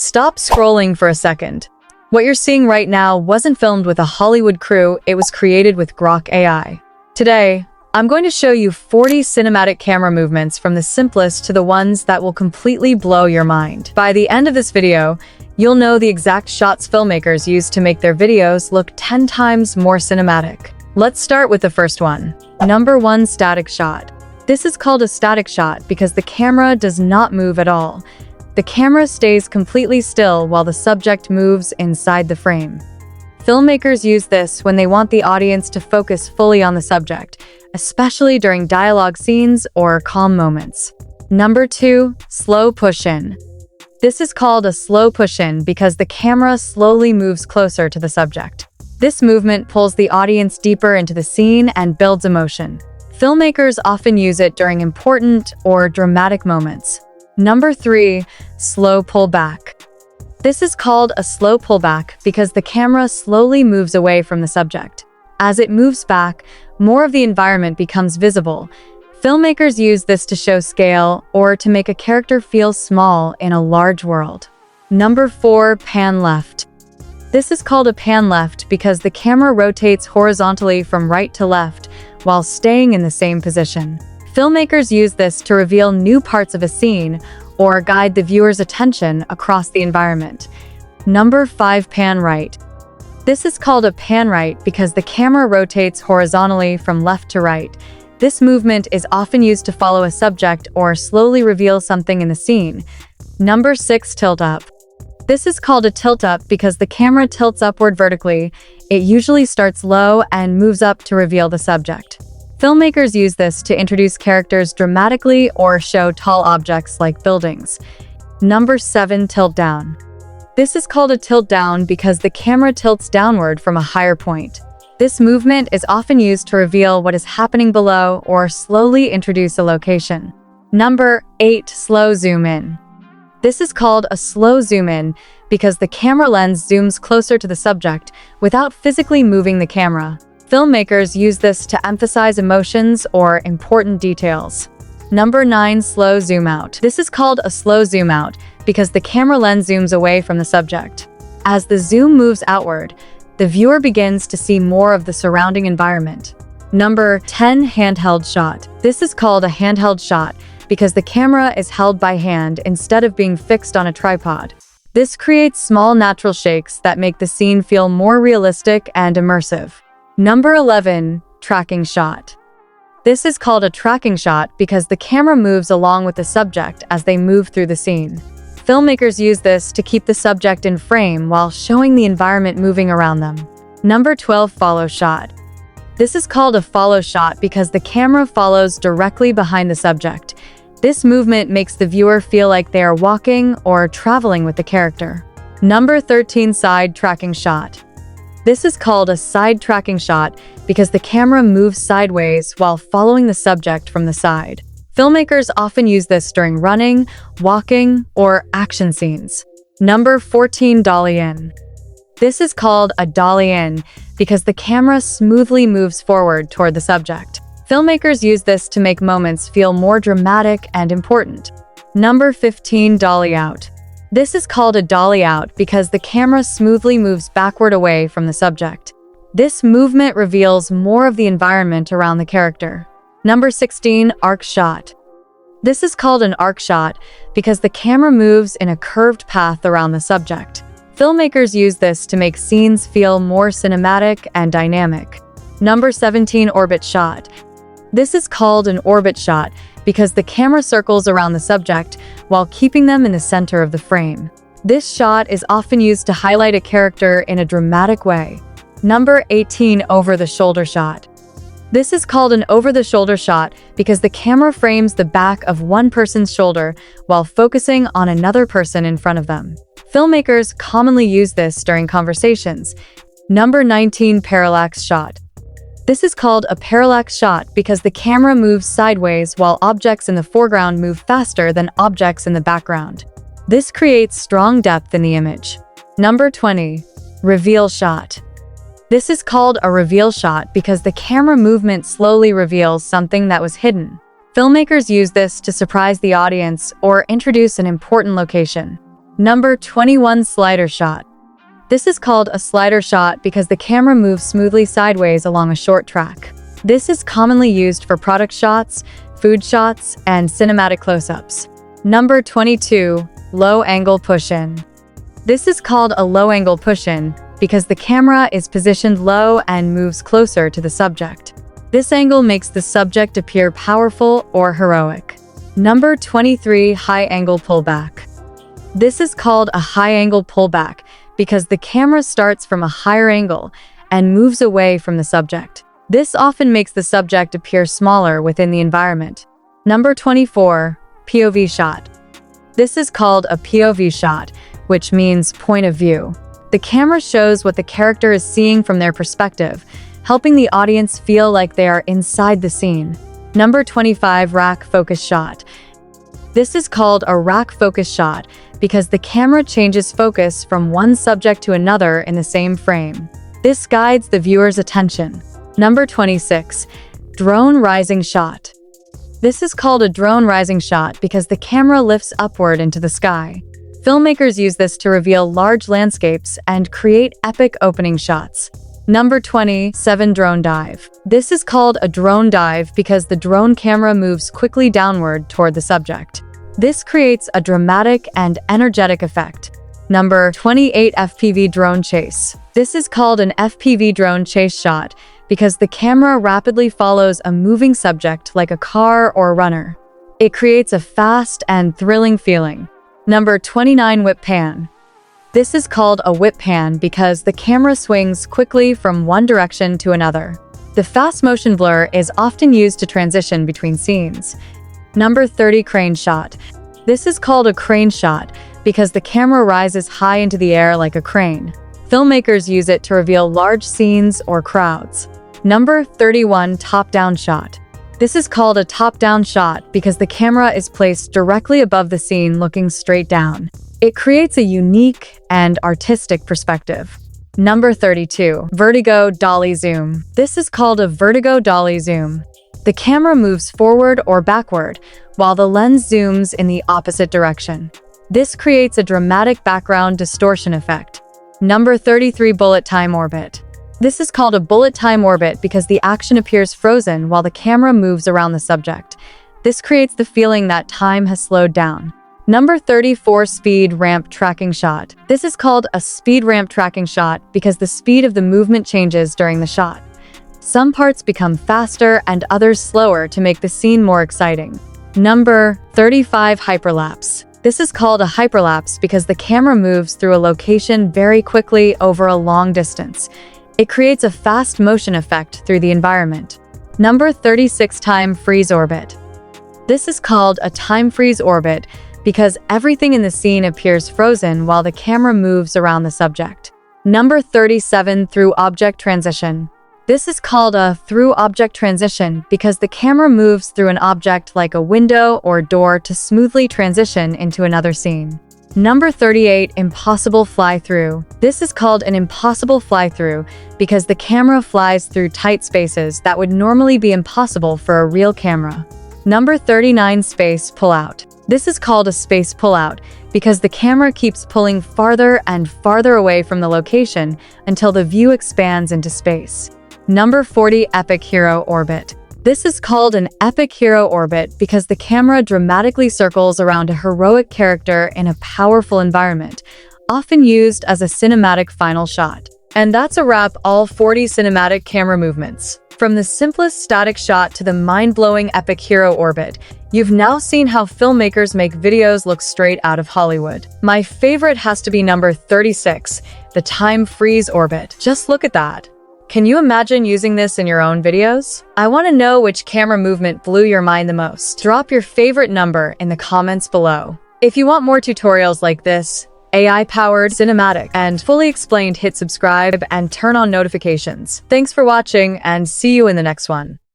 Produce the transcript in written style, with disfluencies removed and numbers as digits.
Stop scrolling for a second. What you're seeing right now wasn't filmed with a Hollywood crew, it was created with Grok AI. Today, I'm going to show you 40 cinematic camera movements from the simplest to the ones that will completely blow your mind. By the end of this video, you'll know the exact shots filmmakers use to make their videos look 10 times more cinematic. Let's start with the first one. Number 1, static shot. This is called a static shot because the camera does not move at all. The camera stays completely still while the subject moves inside the frame. Filmmakers use this when they want the audience to focus fully on the subject, especially during dialogue scenes or calm moments. Number 2, slow push-in. This is called a slow push-in because the camera slowly moves closer to the subject. This movement pulls the audience deeper into the scene and builds emotion. Filmmakers often use it during important or dramatic moments. Number 3, slow pullback. This is called a slow pullback because the camera slowly moves away from the subject. As it moves back, more of the environment becomes visible. Filmmakers use this to show scale or to make a character feel small in a large world. Number 4, pan left. This is called a pan left because the camera rotates horizontally from right to left while staying in the same position. Filmmakers use this to reveal new parts of a scene or guide the viewer's attention across the environment. Number 5, pan right. This is called a pan right because the camera rotates horizontally from left to right. This movement is often used to follow a subject or slowly reveal something in the scene. Number 6, tilt up. This is called a tilt up because the camera tilts upward vertically. It usually starts low and moves up to reveal the subject. Filmmakers use this to introduce characters dramatically or show tall objects like buildings. Number 7, tilt down. This is called a tilt down because the camera tilts downward from a higher point. This movement is often used to reveal what is happening below or slowly introduce a location. Number 8, slow zoom in. This is called a slow zoom in because the camera lens zooms closer to the subject without physically moving the camera. Filmmakers use this to emphasize emotions or important details. Number 9, slow zoom out. This is called a slow zoom out because the camera lens zooms away from the subject. As the zoom moves outward, the viewer begins to see more of the surrounding environment. Number 10, handheld shot. This is called a handheld shot because the camera is held by hand instead of being fixed on a tripod. This creates small natural shakes that make the scene feel more realistic and immersive. Number 11, tracking shot. This is called a tracking shot because the camera moves along with the subject as they move through the scene. Filmmakers use this to keep the subject in frame while showing the environment moving around them. Number 12, follow shot. This is called a follow shot because the camera follows directly behind the subject. This movement makes the viewer feel like they are walking or traveling with the character. Number 13, side tracking shot. This is called a side tracking shot because the camera moves sideways while following the subject from the side. Filmmakers often use this during running, walking, or action scenes. Number 14, Dolly In. This is called a Dolly In because the camera smoothly moves forward toward the subject. Filmmakers use this to make moments feel more dramatic and important. Number 15, Dolly Out. This is called a Dolly Out because the camera smoothly moves backward away from the subject. This movement reveals more of the environment around the character. Number 16, arc shot. This is called an arc shot because the camera moves in a curved path around the subject. Filmmakers use this to make scenes feel more cinematic and dynamic. Number 17, orbit shot. This is called an orbit shot because the camera circles around the subject while keeping them in the center of the frame. This shot is often used to highlight a character in a dramatic way. Number 18, over-the-shoulder shot. This is called an over-the-shoulder shot because the camera frames the back of one person's shoulder while focusing on another person in front of them. Filmmakers commonly use this during conversations. Number 19, parallax shot. This is called a parallax shot because the camera moves sideways while objects in the foreground move faster than objects in the background. This creates strong depth in the image. Number 20, reveal shot. This is called a reveal shot because the camera movement slowly reveals something that was hidden. Filmmakers use this to surprise the audience or introduce an important location. Number 21, slider shot. This is called a slider shot because the camera moves smoothly sideways along a short track. This is commonly used for product shots, food shots, and cinematic close-ups. Number 22, low angle push-in. This is called a low angle push-in because the camera is positioned low and moves closer to the subject. This angle makes the subject appear powerful or heroic. Number 23, high angle pullback. This is called a high angle pullback because the camera starts from a higher angle and moves away from the subject. This often makes the subject appear smaller within the environment. Number 24, POV shot. This is called a POV shot, which means point of view. The camera shows what the character is seeing from their perspective, helping the audience feel like they are inside the scene. Number 25, rack focus shot. This is called a rack focus shot because the camera changes focus from one subject to another in the same frame. This guides the viewer's attention. Number 26, drone rising shot. This is called a drone rising shot because the camera lifts upward into the sky. Filmmakers use this to reveal large landscapes and create epic opening shots. Number 27, drone dive. This is called a drone dive because the drone camera moves quickly downward toward the subject. This creates a dramatic and energetic effect. Number 28, FPV Drone Chase. This is called an FPV Drone Chase shot because the camera rapidly follows a moving subject like a car or runner. It creates a fast and thrilling feeling. Number 29, whip pan. This is called a whip pan because the camera swings quickly from one direction to another. The fast motion blur is often used to transition between scenes. Number 30, crane shot. This is called a crane shot because the camera rises high into the air like a crane. Filmmakers use it to reveal large scenes or crowds. Number 31, top-down shot. This is called a top-down shot because the camera is placed directly above the scene looking straight down. It creates a unique and artistic perspective. Number 32, Vertigo Dolly Zoom. This is called a Vertigo Dolly Zoom. The camera moves forward or backward, while the lens zooms in the opposite direction. This creates a dramatic background distortion effect. Number 33, bullet time orbit. This is called a bullet time orbit because the action appears frozen while the camera moves around the subject. This creates the feeling that time has slowed down. Number 34, speed ramp tracking shot. This is called a speed ramp tracking shot because the speed of the movement changes during the shot. Some parts become faster and others slower to make the scene more exciting. Number 35, hyperlapse. This is called a hyperlapse because the camera moves through a location very quickly over a long distance. It creates a fast motion effect through the environment. Number 36, time freeze orbit. This is called a time freeze orbit because everything in the scene appears frozen while the camera moves around the subject. Number 37, through object transition. This is called a through object transition because the camera moves through an object like a window or door to smoothly transition into another scene. Number 38, impossible fly-through. This is called an impossible fly-through because the camera flies through tight spaces that would normally be impossible for a real camera. Number 39, space pull-out. This is called a space pull-out because the camera keeps pulling farther and farther away from the location until the view expands into space. Number 40, epic hero orbit. This is called an epic hero orbit because the camera dramatically circles around a heroic character in a powerful environment, often used as a cinematic final shot. And that's a wrap, all 40 cinematic camera movements. From the simplest static shot to the mind-blowing epic hero orbit, you've now seen how filmmakers make videos look straight out of Hollywood. My favorite has to be number 36, the time freeze orbit. Just look at that. Can you imagine using this in your own videos? I want to know which camera movement blew your mind the most. Drop your favorite number in the comments below. If you want more tutorials like this, AI-powered, cinematic, and fully explained, hit subscribe and turn on notifications. Thanks for watching and see you in the next one.